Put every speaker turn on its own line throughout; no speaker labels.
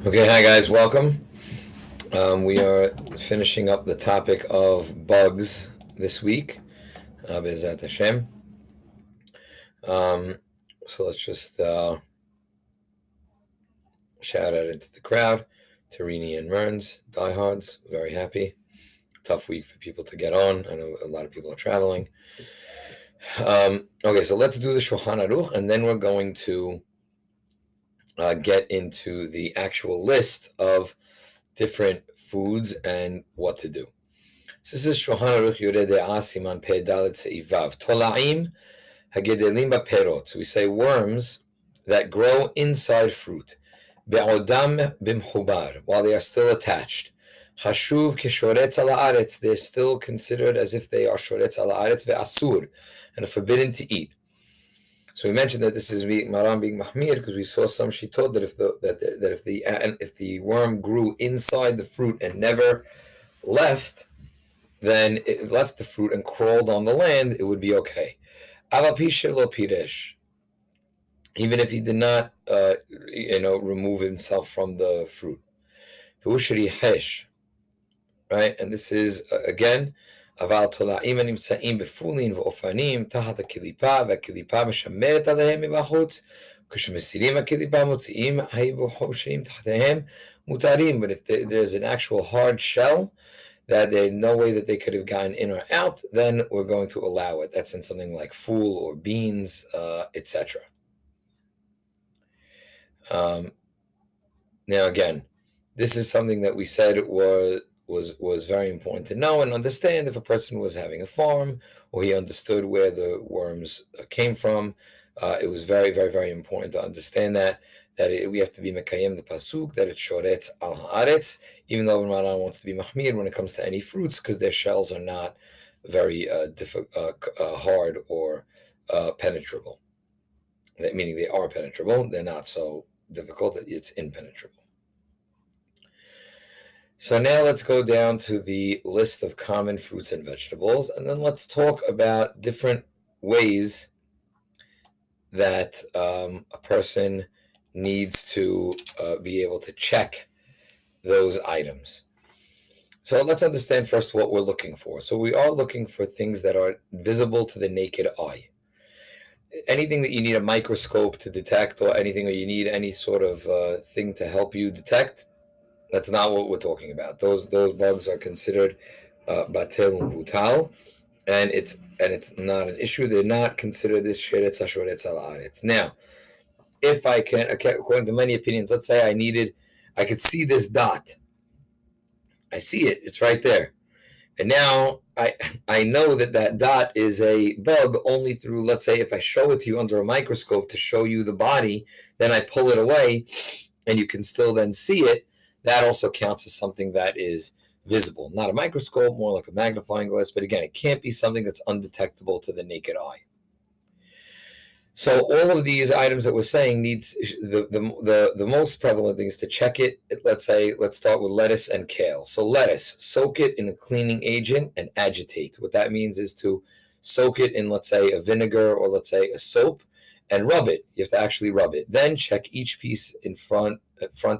Okay, hi guys, welcome. We are finishing up the topic of bugs this week, B'ezrat Hashem. So let's just shout out into the crowd to Rini and Merns, diehards, very happy. Tough week for people to get on. I know a lot of people are traveling. Okay, so let's do the Shulchan Aruch, and then we're going to get into the actual list of different foods and what to do. So this is Shulchan Aruch Yoreh De'ah Siman Pei Dalet Seivav Tolaim Hagedelim B'Perot. So we say worms that grow inside fruit. Be'odam b'mchubar, while they are still attached. Hashuv kishoretz ala aretz, they're still considered as if they are shoretz ala aretz ve'asur, and are forbidden to eat. So we mentioned that this is Maram being mahmir because we saw some shitot that if the worm grew inside the fruit and never left, then it left the fruit and crawled on the land, it would be okay. Even if he did not, remove himself from the fruit. Right, and this is again. אבל תולעים הנמצאים בפולין ואופנים תחת הקליפה, והקליפה משמרת עליהם מבחוץ, כשמסירים הקליפה מוציאים היבוחשים תחתיהם מותרים. But if there's an actual hard shell that there's no way that they could have gotten in or out, then we're going to allow it. That's in something like fool or beans, etc. Now again, this is something that we said was very important to know and understand. If a person was having a farm or he understood where the worms came from, it was very, very, very important to understand that we have to be mekayem the pasuk, that it's shoretz al haaretz, even though Ramadan wants to be mahmir when it comes to any fruits because their shells are not very hard or penetrable. Meaning they are penetrable, they're not so difficult that it's impenetrable. So now let's go down to the list of common fruits and vegetables, and then let's talk about different ways that a person needs to be able to check those items. So let's understand first what we're looking for. So we are looking for things that are visible to the naked eye. Anything that you need a microscope to detect or anything, or you need any sort of thing to help you detect, that's not what we're talking about. Those bugs are considered batel uvutal, and it's not an issue. They're not considered this sheretz hashoretz al haaretz. Now, if I can, according to many opinions, let's say I could see this dot. I see it. It's right there, and now I know that dot is a bug only through, let's say, if I show it to you under a microscope to show you the body, then I pull it away, and you can still then see it. That also counts as something that is visible. Not a microscope, more like a magnifying glass, but again, it can't be something that's undetectable to the naked eye. So all of these items that we're saying needs the most prevalent thing is to check it. Let's start with lettuce and kale. So lettuce, soak it in a cleaning agent and agitate. What that means is to soak it in, let's say, a vinegar or let's say a soap and rub it. You have to actually rub it. Then check each piece in front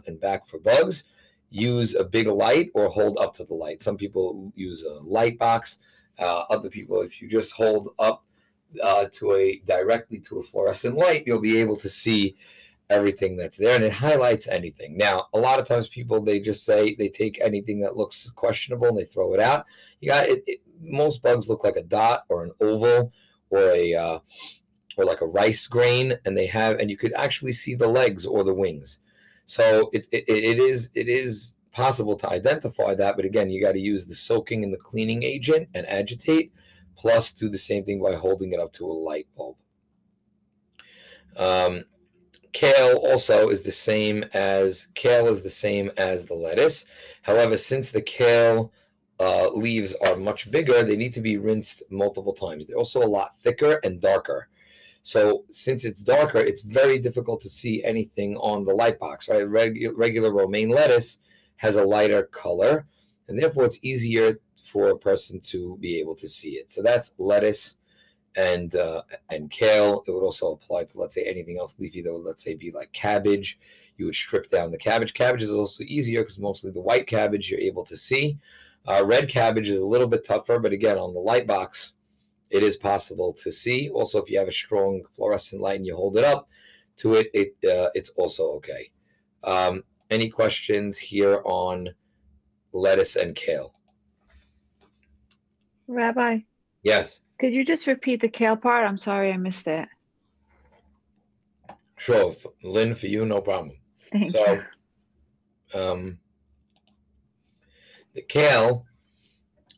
and back for bugs. Use a big light or hold up to the light. Some people use a light box. Other people, if you just hold up directly to a fluorescent light, you'll be able to see everything that's there, and it highlights anything. Now, a lot of times people, they just say they take anything that looks questionable and they throw it out. You got it. Most bugs look like a dot or an oval or or like a rice grain, and you could actually see the legs or the wings. So it is possible to identify that, but again, you got to use the soaking and the cleaning agent and agitate, plus do the same thing by holding it up to a light bulb. Kale also is the same as the lettuce. However, since the kale leaves are much bigger, they need to be rinsed multiple times. They're also a lot thicker and darker. So since it's darker, it's very difficult to see anything on the light box, right? Regular romaine lettuce has a lighter color, and therefore it's easier for a person to be able to see it. So that's lettuce and kale. It would also apply to, let's say, anything else leafy that would, let's say, be like cabbage. you would strip down the cabbage. Cabbage is also easier because mostly the white cabbage you're able to see. Red cabbage is a little bit tougher, but again, on the light box, it is possible to see. Also, if you have a strong fluorescent light and you hold it up to it, it's also okay. Any questions here on lettuce and kale?
Rabbi?
Yes.
Could you just repeat the kale part? I'm sorry, I missed it.
Sure, Lynn, for you, no problem.
Thank you.
The kale,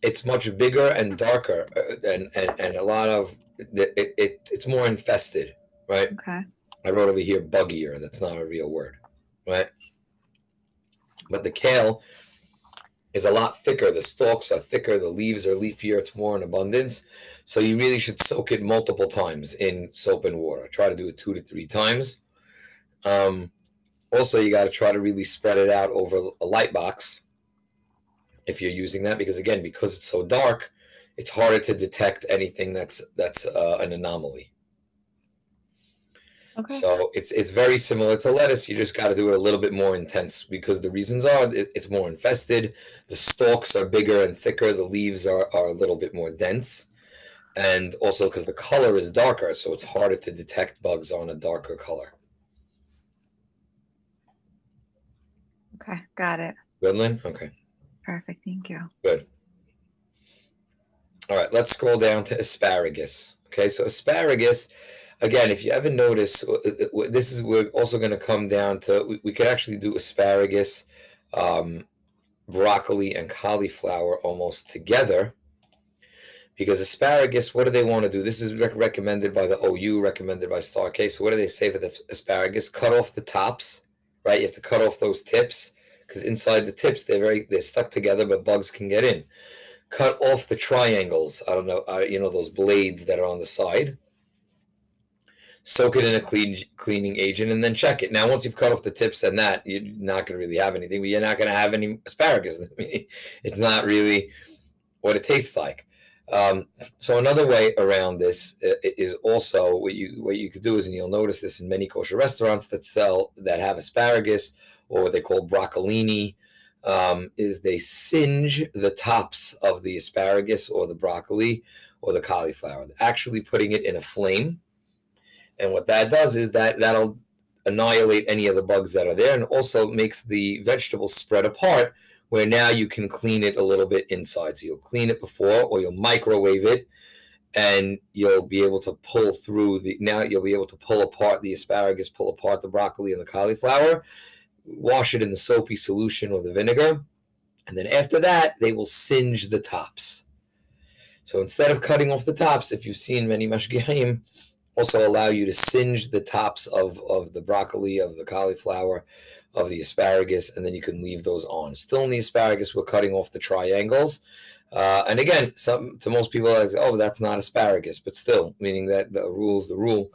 it's much bigger and darker, and a lot of it's more infested, right?
Okay.
I wrote over here buggier. That's not a real word, right? But the kale is a lot thicker. The stalks are thicker. The leaves are leafier. It's more in abundance. So you really should soak it multiple times in soap and water. Try to do it 2 to 3 times. Also, you got to try to really spread it out over a light box if you're using that, because again, because it's so dark, it's harder to detect anything that's an anomaly.
Okay.
So it's very similar to lettuce. You just got to do it a little bit more intense, because the reasons are it's more infested. The stalks are bigger and thicker. The leaves are a little bit more dense. And also because the color is darker, so it's harder to detect bugs on a darker color.
Okay, got it.
Good, Lynn? Okay.
Perfect, thank you.
Good. All right, let's scroll down to asparagus. Okay, so asparagus, again, if you ever notice, we're also going to come down to, we could actually do asparagus, broccoli, and cauliflower almost together, because asparagus, what do they want to do? This is recommended by the OU, recommended by Star K. So what do they say for the asparagus? Cut off the tops, right? You have to cut off those tips, because inside the tips, they're stuck together, but bugs can get in. Cut off the triangles. I don't know, those blades that are on the side. Soak it in a cleaning agent, and then check it. Now, once you've cut off the tips and that, you're not going to really have anything, but you're not going to have any asparagus. I mean, it's not really what it tastes like. So another way around this is also what you could do is, and you'll notice this in many kosher restaurants that have asparagus, or what they call broccolini, is they singe the tops of the asparagus or the broccoli or the cauliflower, actually putting it in a flame. And what that does is that'll annihilate any of the bugs that are there, and also makes the vegetables spread apart, where now you can clean it a little bit inside. So you'll clean it before, or you'll microwave it, and you'll be able to pull apart the asparagus, pull apart the broccoli and the cauliflower, wash it in the soapy solution or the vinegar, and then after that, they will singe the tops. So instead of cutting off the tops, if you've seen many mashgiachim, also allow you to singe the tops of the broccoli, of the cauliflower, of the asparagus, and then you can leave those on. Still in the asparagus, we're cutting off the triangles. And again, to most people, I say, oh, that's not asparagus, but still, meaning that the rule's the rule.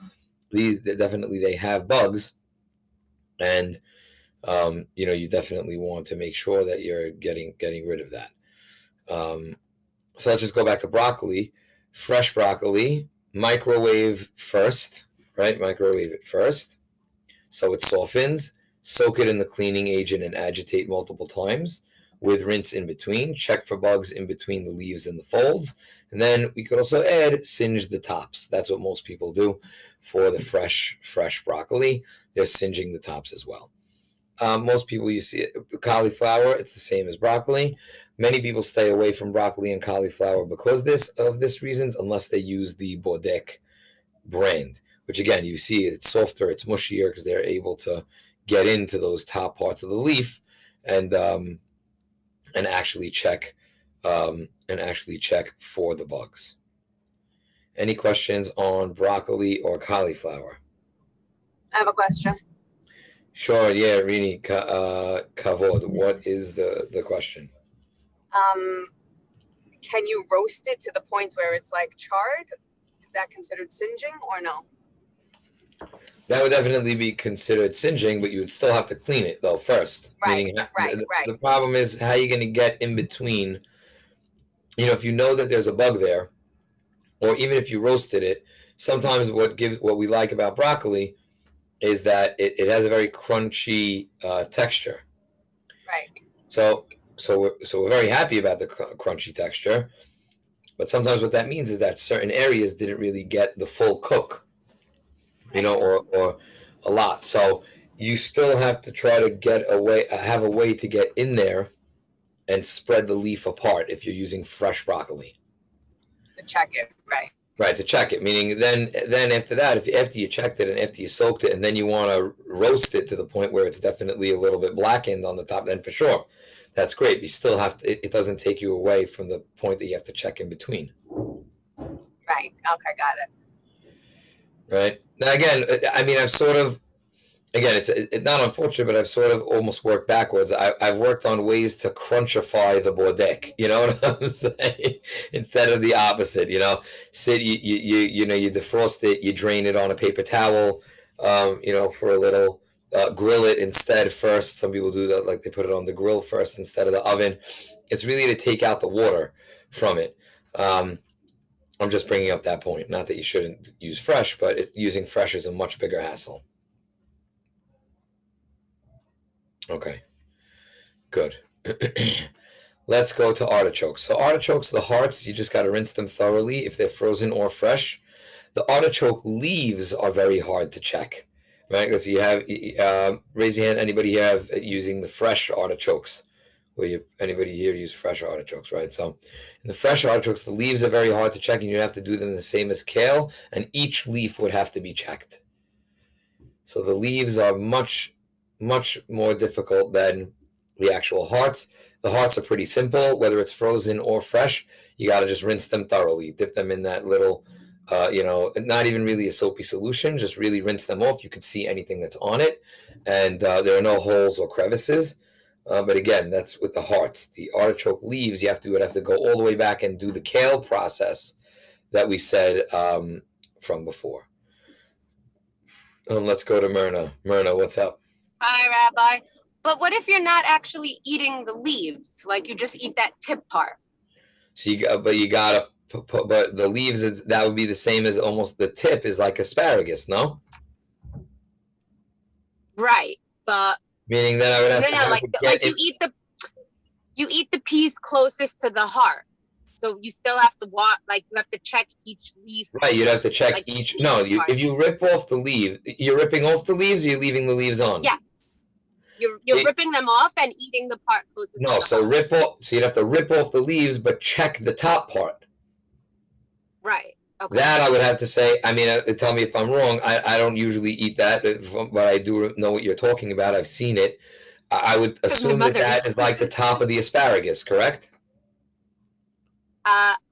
These definitely, they have bugs, and you definitely want to make sure that you're getting rid of that. So let's just go back to broccoli. Fresh broccoli, microwave first, right? Microwave it first so it softens. Soak it in the cleaning agent and agitate multiple times with rinse in between. Check for bugs in between the leaves and the folds. And then we could also add singe the tops. That's what most people do for the fresh broccoli. They're singeing the tops as well. Most people, you see it, cauliflower, it's the same as broccoli. Many people stay away from broccoli and cauliflower because of this reasons, unless they use the Bodek brand, which again, you see it's softer, it's mushier, because they're able to get into those top parts of the leaf and actually check for the bugs. Any questions on broccoli or cauliflower?
I have a question.
Sure, yeah, Rini, Kavod, what is the question?
Can you roast it to the point where it's like charred? Is that considered singeing or no?
That would definitely be considered singeing, but you would still have to clean it though first.
Right.
The problem is how you're going to get in between. If you know that there's a bug there, or even if you roasted it, sometimes what we like about broccoli is that it has a very crunchy texture.
Right.
So we're very happy about the crunchy texture, but sometimes what that means is that certain areas didn't really get the full cook, you know, or a lot. So you still have to try to have a way to get in there and spread the leaf apart if you're using fresh broccoli.
To check it, right?
Right, to check it. Meaning, then after that, after you checked it and after you soaked it, and then you want to roast it to the point where it's definitely a little bit blackened on the top, then for sure, that's great. You still have to. It doesn't take you away from the point that you have to check in between.
Right. Okay, got it.
Right. Now again, I mean, I've sort of, again, it's not unfortunate, but I've sort of almost worked backwards. I've worked on ways to crunchify the bordek. You know what I'm saying? Instead of the opposite. You know, you defrost it, you drain it on a paper towel. You know, for a little. Grill it instead first. Some people do that, like they put it on the grill first instead of the oven. It's really to take out the water from it. I'm just bringing up that point. Not that you shouldn't use fresh, but using fresh is a much bigger hassle. Okay, good. Let's go to artichokes. So artichokes, the hearts, you just got to rinse them thoroughly if they're frozen or fresh. The artichoke leaves are very hard to check, right? If you have, raise your hand, anybody have using the fresh artichokes? Anybody here use fresh artichokes, right? So in the fresh artichokes, the leaves are very hard to check, and you have to do them the same as kale, and each leaf would have to be checked. So the leaves are much more difficult than the actual hearts. The hearts are pretty simple, whether it's frozen or fresh. You got to just rinse them thoroughly. Dip them in that little, not even really a soapy solution. Just really rinse them off. You can see anything that's on it, and there are no holes or crevices. But again, that's with the hearts. The artichoke leaves, you would have to go all the way back and do the kale process that we said from before. Let's go to Myrna. Myrna, what's up?
Hi, Rabbi. But what if you're not actually eating the leaves? Like you just eat that tip part.
So you gotta put, but the leaves, that would be the same as almost the tip is like asparagus, no?
Right, but
meaning that I would have to
you eat the piece closest to the heart. So you still have to you have to check each leaf.
Right, you'd have to check each. No, if you rip off the leaf, you're ripping off the leaves, or you're leaving the leaves on.
Yes, you're ripping them off and eating the part closest.
No, so rip off. So you'd have to rip off the leaves, but check the top part.
Right. Okay.
That I would have to say. I mean, tell me if I'm wrong. I don't usually eat that, but I do know what you're talking about. I've seen it. I would assume that is like the top of the asparagus, correct?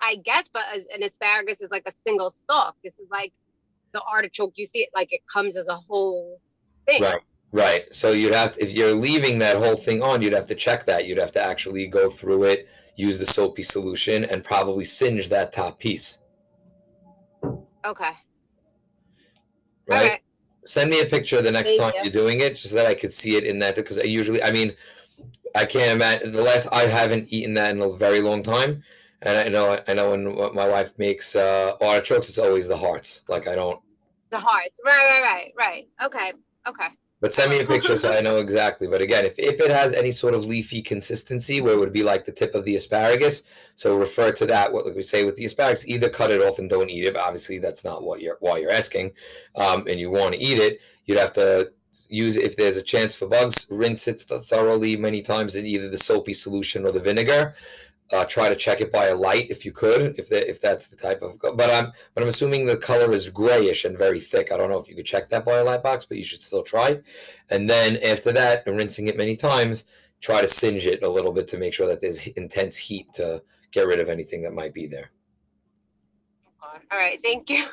I guess, but an asparagus is like a single stalk. This is like the artichoke. You see it like it comes as a whole thing.
Right. So you'd have to, if you're leaving that whole thing on, you'd have to check that. You'd have to actually go through it, use the soapy solution, and probably singe that top piece.
Okay.
Right.
All right.
Send me a picture the next time you're doing it, just so that I could see it in that. Because I can't imagine I haven't eaten that in a very long time. And I know when my wife makes artichokes, it's always the hearts. Like I don't.
The hearts, right. Okay.
But send me a picture so I know exactly. But again, if it has any sort of leafy consistency where it would be like the tip of the asparagus, so refer to that. What like we say with the asparagus, either cut it off and don't eat it. But obviously, that's not why you're asking, and you want to eat it. You'd have to use, if there's a chance for bugs, rinse it thoroughly many times in either the soapy solution or the vinegar. Try to check it by a light if you could, if that's the type of. But I'm assuming the color is grayish and very thick. I don't know if you could check that by a light box, but you should still try. And then after that, and rinsing it many times, try to singe it a little bit to make sure that there's intense heat to get rid of anything that might be there.
All right, thank you.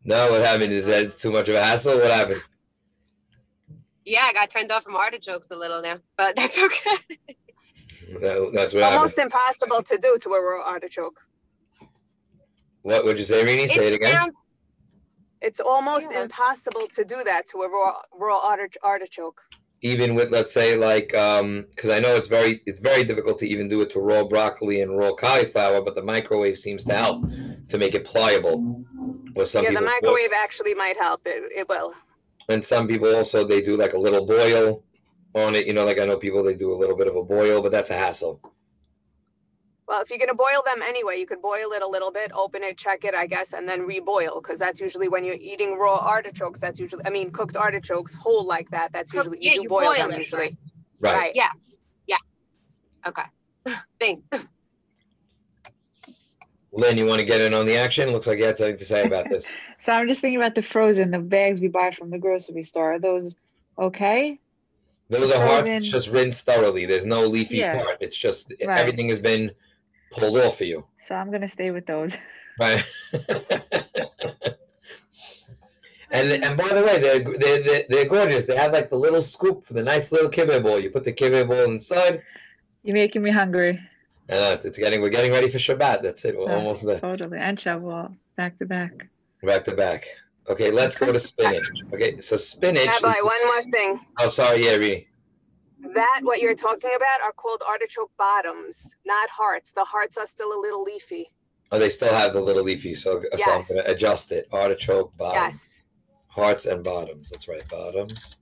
No, what happened? Is that too much of a hassle? What happened?
Yeah, I got turned off from artichokes a little now, but that's okay.
That's what
almost impossible to do to a raw artichoke.
What would you say, Rini? Say it again.
It's almost impossible to do that to a raw artichoke.
Even with, let's say, like, because I know it's very difficult to even do it to raw broccoli and raw cauliflower, but the microwave seems to help to make it pliable.
The microwave actually might help. It will.
And some people also, they do like a little boil on it. You know, like I know people, they do a little bit of a boil, but that's a hassle.
Well, if you're going to boil them anyway, you could boil it a little bit, open it, check it, I guess, and then reboil, because that's usually when you're eating raw artichokes. That's usually, I mean, cooked artichokes whole like that. That's usually,
Yeah,
you do
you
boil
boil
them
it
usually.
first.
Right.
Yes. Yes. Okay. Thanks.
Lynn, you want to get in on the action? Looks like you had something to say about this.
So I'm just thinking about the frozen, the bags we buy from the grocery store. Are those okay?
Those are hearts
Frozen.
just rinsed thoroughly. There's no leafy
Yeah.
part. It's just
Right.
everything has been pulled off for you.
So I'm gonna stay with those.
Right. And by the way, they're gorgeous. They have like the little scoop for the nice little kibbeh bowl. You put the kibbeh bowl inside.
You're making me hungry.
And we're getting ready for Shabbat. That's it. We're almost there.
Totally. And Shavuot, back to back.
Back to back. Okay, let's go to spinach. Okay, so spinach.
Rabbi, one more thing.
Oh, sorry, yeah, Rini.
That, what you're talking about, are called artichoke bottoms, not hearts. The hearts are still a little leafy.
Oh, they still have the little leafy, so I'm going to adjust it. Artichoke bottoms.
Yes.
Hearts and bottoms. That's right, bottoms.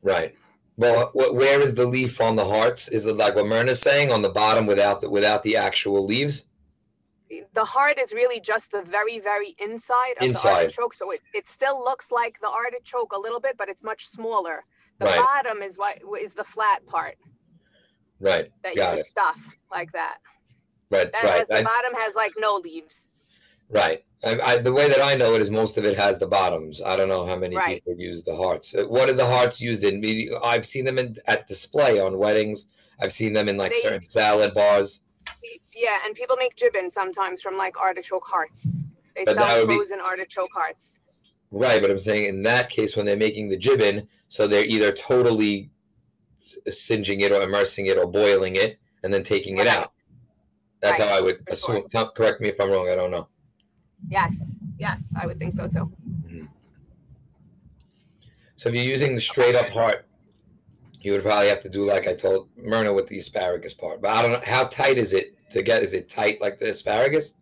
Right. Well, where is the leaf on the hearts? Is it like what Myrna's saying, on the bottom without the actual leaves?
The heart is really just the very, very inside of the artichoke. So it still looks like the artichoke a little bit, but it's much smaller. The bottom is the flat part.
Right.
That you would stuff like that.
Right.
The bottom has like no leaves.
Right. The way that I know it is most of it has the bottoms. I don't know how many people use the hearts. What are the hearts used in? I've seen them at display on weddings. I've seen them in like certain salad bars.
Yeah, and people make jibbin sometimes from like artichoke hearts. They sell frozen artichoke hearts.
Right, but I'm saying in that case, when they're making the jibbin, so they're either totally singeing it or immersing it or boiling it and then taking it out. That's how I would assume. Sure. Correct me if I'm wrong. I don't know.
Yes, I would think so too.
Mm-hmm. So if you're using the straight up heart, you would probably have to do like I told Myrna with the asparagus part. But I don't know, how tight is it to get? Is it tight like the asparagus?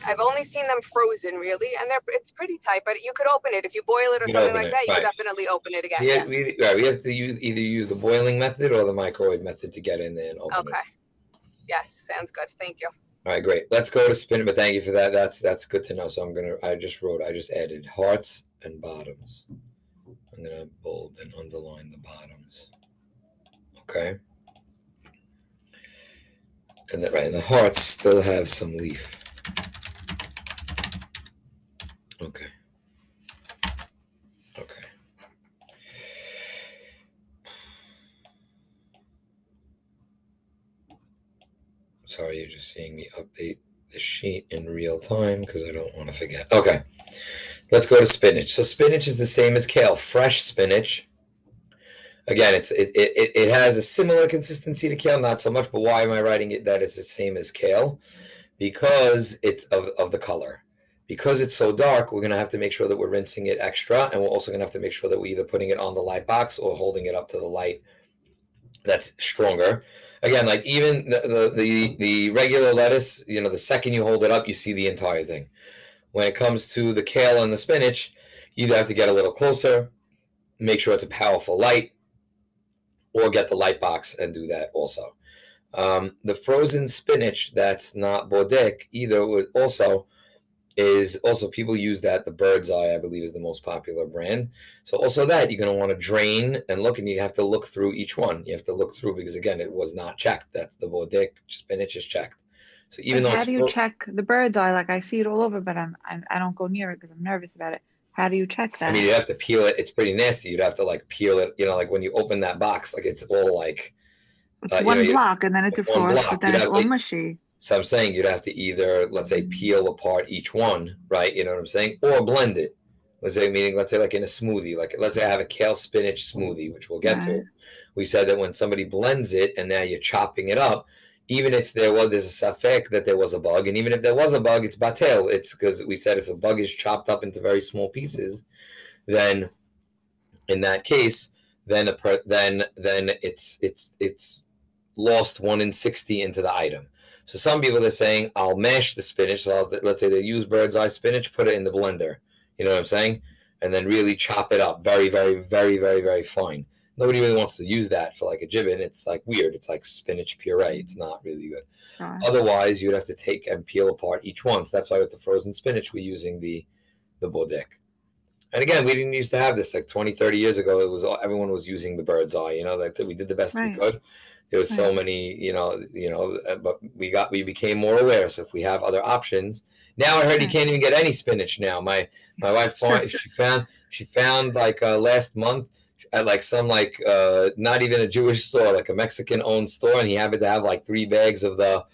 I've only seen them frozen really, and it's pretty tight. But you could open it if you boil it or something like that. You could definitely open it again.
Yeah, we have to either use the boiling method or the microwave method to get in there and open it. Okay.
Yes, sounds good. Thank you.
All right, great. Let's go to spinach. But thank you for that. That's good to know. So I just added hearts and bottoms. I'm gonna bold and underline the bottoms. Okay. And the hearts still have some leaf. Okay. Sorry, you're just seeing me update the sheet in real time because I don't want to forget. Okay. Let's go to spinach. So spinach is the same as kale, fresh spinach. Again, it has a similar consistency to kale, not so much, but why am I writing it that it's the same as kale? Because it's of the color. Because it's so dark, we're going to have to make sure that we're rinsing it extra, and we're also going to have to make sure that we're either putting it on the light box or holding it up to the light that's stronger. Again, like even the regular lettuce, the second you hold it up, you see the entire thing. When it comes to the kale and the spinach, you either have to get a little closer, make sure it's a powerful light, or get the light box and do that also. The frozen spinach that's not bodek either is people use that. The Bird's Eye, I believe, is the most popular brand. So also that you're going to want to drain and look, and you have to look through each one. You have to look through because, again, it was not checked. That's the bodek spinach is checked. So even though
how do you check the Bird's Eye? Like I see it all over, but I don't go near it because I'm nervous about it. How do you check that?
I mean, you have to peel it. It's pretty nasty. You'd have to like peel it. Like when you open that box, like it's all like
it's one block, and then it's defrosted, but then it's all mushy.
So I'm saying you'd have to either, let's say, peel apart each one, right? You know what I'm saying, or blend it. Let's say like in a smoothie, like let's say I have a kale spinach smoothie, which we'll get to. We said that when somebody blends it and now you're chopping it up, even if there's a safek that there was a bug, and even if there was a bug, it's batel. It's because we said if a bug is chopped up into very small pieces, then in that case, then it's lost 1 in 60 into the item. So some people are saying, I'll mash the spinach. So let's say they use bird's eye spinach, put it in the blender. You know what I'm saying? And then really chop it up very, very, very, very, very fine. Nobody really wants to use that for like a gibbon. It's like weird. It's like spinach puree. It's not really good. Otherwise, you'd have to take and peel apart each one. So that's why with the frozen spinach, we're using the bodek. And again, we didn't used to have this like 20, 30 years ago. It was everyone was using the bird's eye. You know, like we did the best we could. There was so many, but we became more aware. So if we have other options, now I heard you can't even get any spinach now. My wife she found like last month at like some like not even a Jewish store, like a Mexican owned store, and he happened to have like 3 bags of the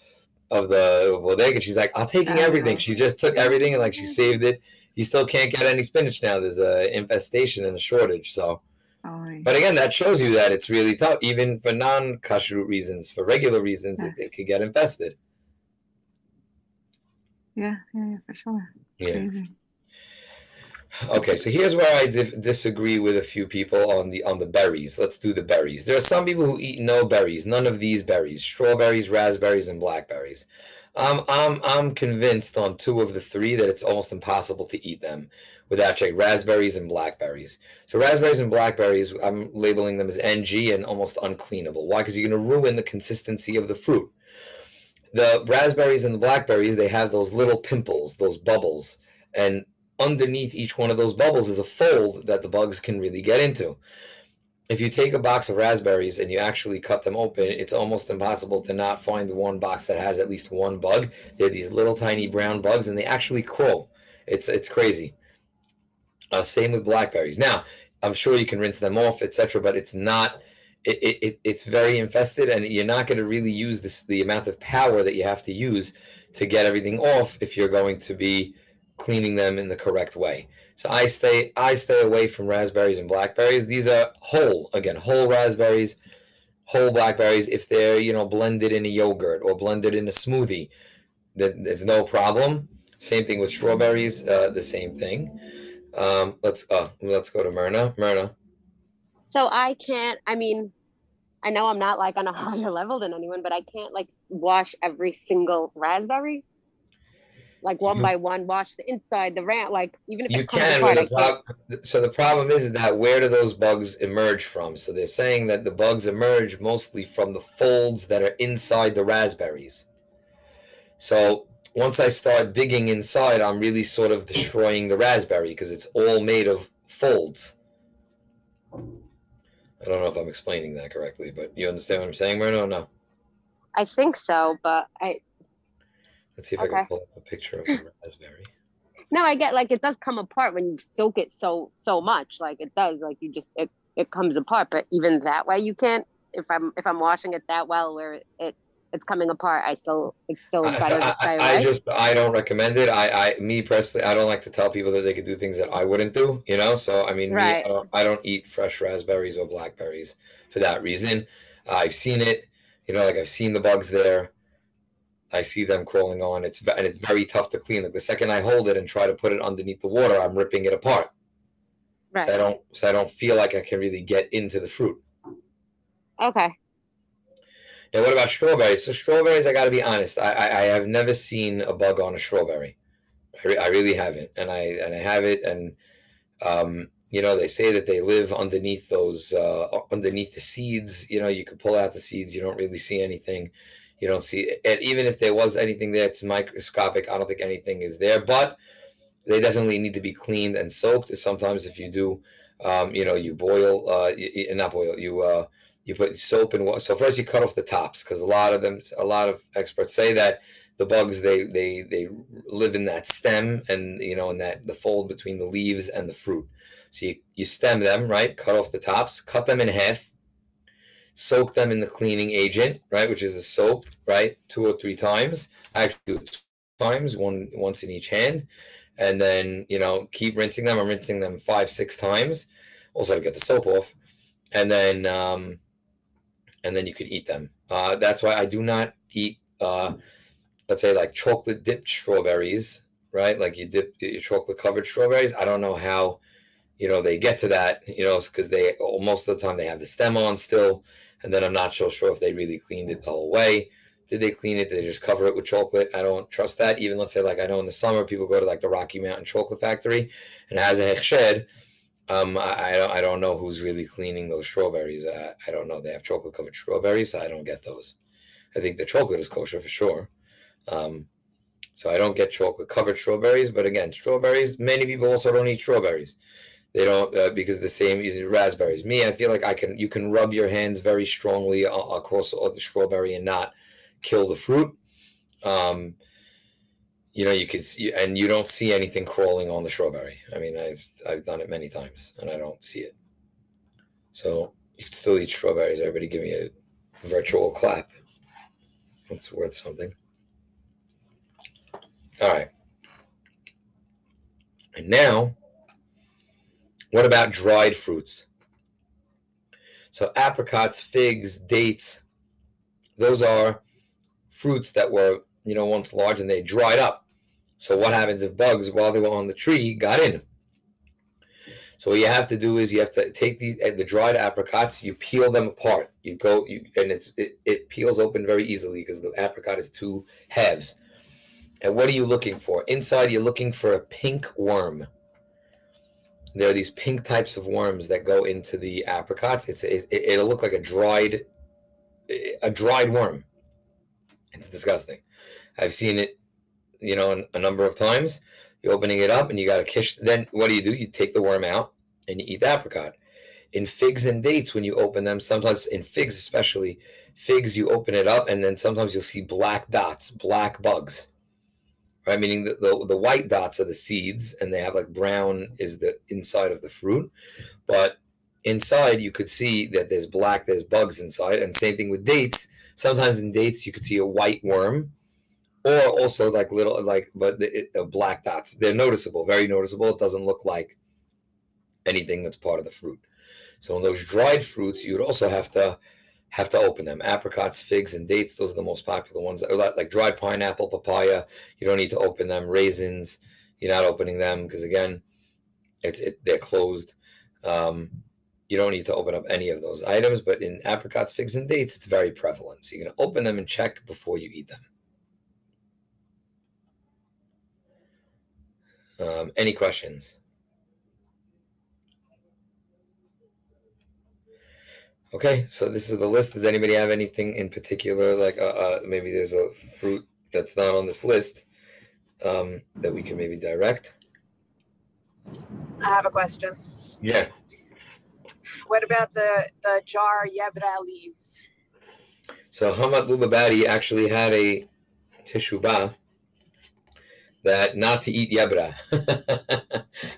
bodega. And she's like, "I'm taking everything." She just took everything and like she saved it. You still can't get any spinach now. There's a infestation and a shortage. So, but again, that shows you that it's really tough, even for non-kashrut reasons. For regular reasons, it could get infested.
Yeah, for sure.
Yeah.
Crazy.
Okay, so here's where I disagree with a few people on the berries. Let's do the berries. There are some people who eat no berries, none of these berries: strawberries, raspberries, and blackberries. I'm convinced on 2 of the 3 that it's almost impossible to eat them without checking raspberries and blackberries. So raspberries and blackberries, I'm labeling them as NG and almost uncleanable. Why? Because you're going to ruin the consistency of the fruit. The raspberries and the blackberries, they have those little pimples, those bubbles, and underneath each one of those bubbles is a fold that the bugs can really get into. If you take a box of raspberries and you actually cut them open, it's almost impossible to not find the one box that has at least one bug. They're these little tiny brown bugs, and they actually crawl. It's crazy. Same with blackberries. Now, I'm sure you can rinse them off, etc., but it's not. It's very infested, and you're not going to really use the amount of power that you have to use to get everything off if you're going to be cleaning them in the correct way. So I stay away from raspberries and blackberries. These are whole raspberries, whole blackberries. If they're blended in a yogurt or blended in a smoothie, there's no problem. Same thing with strawberries. The same thing. Let's go to Myrna. Myrna.
So I can't. I mean, I know I'm not like on a higher level than anyone, but I can't like wash every single raspberry. Like one by one, wash the inside, the rant, like even if
you
it comes
can.
apart,
So the problem is that where do those bugs emerge from? So they're saying that the bugs emerge mostly from the folds that are inside the raspberries. So once I start digging inside, I'm really sort of destroying the raspberry because it's all made of folds. I don't know if I'm explaining that correctly, but you understand what I'm saying, Myrna, or no?
I think so, but
Let's see if I can pull up a picture of the raspberry.
No, I get like it does come apart when you soak it so much. Like it does, like you just it comes apart. But even that way, you can't. If I'm washing it that well, where it's coming apart, it's still better to stay away.
I don't recommend it. Me personally, I don't like to tell people that they could do things that I wouldn't do. So I mean,
right.
I don't eat fresh raspberries or blackberries for that reason. I've seen it. Like I've seen the bugs there. I see them crawling on. It's very tough to clean. Like the second I hold it and try to put it underneath the water, I'm ripping it apart. Right. So I don't feel like I can really get into the fruit.
Okay.
Now, what about strawberries? So strawberries, I got to be honest. I have never seen a bug on a strawberry. I really haven't, and I have it, and they say that they live underneath those underneath the seeds. You can pull out the seeds. You don't really see anything. You don't see it. Even if there was anything there, it's microscopic. I don't think anything is there, but they definitely need to be cleaned and soaked. Sometimes if you do, you boil, not boil, you put soap and water. So first you cut off the tops, because a lot of experts say that the bugs, they live in that stem and, in that the fold between the leaves and the fruit. So you stem them, right? Cut off the tops, cut them in half, soak them in the cleaning agent, right, which is a soap, right, 2 or 3 times. I actually do it 2 times, once in each hand, and then keep rinsing them. I'm rinsing them 5-6 times, also to get the soap off, and then you could eat them. That's why I do not eat, let's say like chocolate dipped strawberries, right? Like you dip your chocolate covered strawberries. I don't know how they get to that, because most of the time they have the stem on still. And then I'm not so sure if they really cleaned it the whole way. Did they clean it? Did they just cover it with chocolate? I don't trust that. Even let's say, like, I know in the summer people go to like the Rocky Mountain Chocolate Factory and it has a hechshed. I don't know who's really cleaning those strawberries. I don't know. They have chocolate covered strawberries, so I don't get those. I think the chocolate is kosher for sure. So I don't get chocolate covered strawberries. But again, strawberries. Many people also don't eat strawberries. They don't because the same as raspberries. Me, I feel like you can rub your hands very strongly across all the strawberry and not kill the fruit. You could see, and you don't see anything crawling on the strawberry. I mean, I've done it many times, and I don't see it. So you can still eat strawberries. Everybody give me a virtual clap. It's worth something. All right. And now, what about dried fruits? So apricots, figs, dates, those are fruits that were, once large and they dried up. So what happens if bugs, while they were on the tree, got in? So what you have to do is you have to take the dried apricots, you peel them apart. And it peels open very easily because the apricot is two halves. And what are you looking for? Inside, you're looking for a pink worm. There are these pink types of worms that go into the apricots. It'll look like a dried worm. It's disgusting. I've seen it, a number of times. You're opening it up and you got to kiss. Then what do? You take the worm out and you eat the apricot. In figs and dates, when you open them, sometimes in figs especially, you open it up and then sometimes you'll see black dots, black bugs. Right? Meaning the white dots are the seeds and they have like brown is the inside of the fruit. But inside you could see that there's bugs inside. And same thing with dates. Sometimes in dates you could see a white worm. Or also like the black dots. They're noticeable, very noticeable. It doesn't look like anything that's part of the fruit. So in those dried fruits, you would also have to open them. Apricots, figs, and dates, those are the most popular ones. Like dried pineapple, papaya, you don't need to open them. Raisins, you're not opening them because again, they're closed. You don't need to open up any of those items. But in apricots, figs, and dates, it's very prevalent. So you're going to open them and check before you eat them. Any questions? Okay, so this is the list. Does anybody have anything in particular? Like maybe there's a fruit that's not on this list that we can maybe direct?
I have a question.
Yeah.
What about the jar yebra leaves?
So Hamad Lubabadi actually had a teshubah that not to eat yebra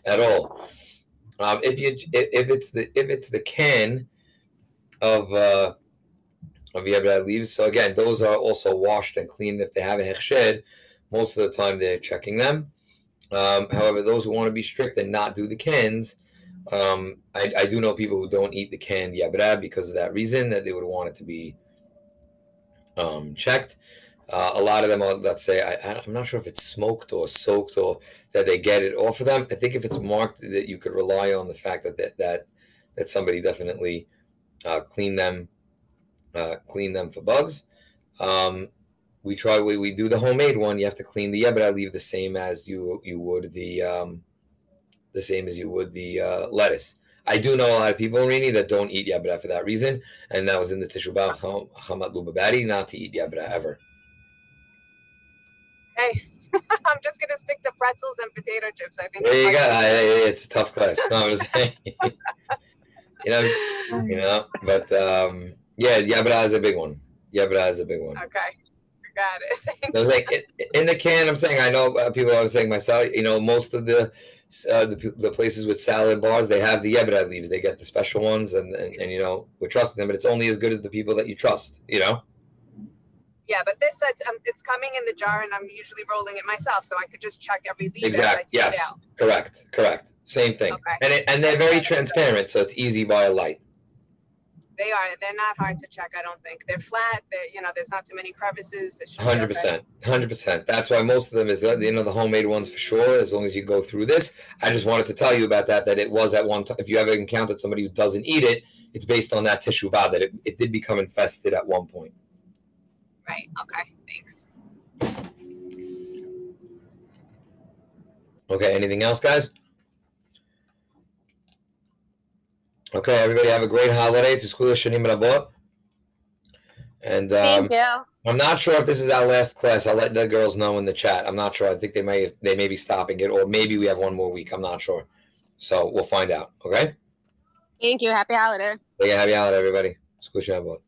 at all. If it's the can of yebra leaves, so again, those are also washed and cleaned. If they have a hechshed, most of the time they're checking them. However, those who want to be strict and not do the cans, I do know people who don't eat the canned yebra because of that reason, that they would want it to be checked. A lot of them are, let's say, I'm not sure if it's smoked or soaked or that they get it off of them. I think if it's marked, that you could rely on the fact that somebody definitely clean them for bugs. We do the homemade one. You have to clean the yebra leaf the same as you would the lettuce. I do know a lot of people, Rini, that don't eat yebra for that reason, and that was in the teshubah Hamad Lubabadi, not to eat yebra ever.
Hey, I'm just gonna stick to pretzels and potato chips. I think.
There you go. It's a tough class. No, I'm saying, but yeah, yebra is a big one. Yebra is a big one.
Okay, got it.
I was like, in the can, I'm saying, I know people. I was saying myself, most of the places with salad bars, they have the yebra leaves. They get the special ones, and we're trusting them, but it's only as good as the people that you trust.
Yeah, but this it's coming in the jar, and I'm usually rolling it myself, so I could just check every leaf.
Exactly. Yes. Correct. Same thing. Okay. And they're very transparent, so it's easy by a light.
They are. They're not hard to check. I don't think they're flat. There's not too many crevices.
100%. That's why most of them is the homemade ones for sure. As long as you go through this, I just wanted to tell you about that it was at one time. If you ever encountered somebody who doesn't eat it, it's based on that teshubah that it did become infested at one point.
Right. Okay. Thanks.
Okay, anything else, guys? Okay, everybody have a great holiday. Tizku l'shanim rabot. And
Thank you.
I'm not sure if this is our last class. I'll let the girls know in the chat. I'm not sure. I think they may be stopping it, or maybe we have one more week. I'm not sure. So we'll find out. Okay.
Thank you. Happy holiday.
Happy holiday, everybody. Tizku l'shanim rabot.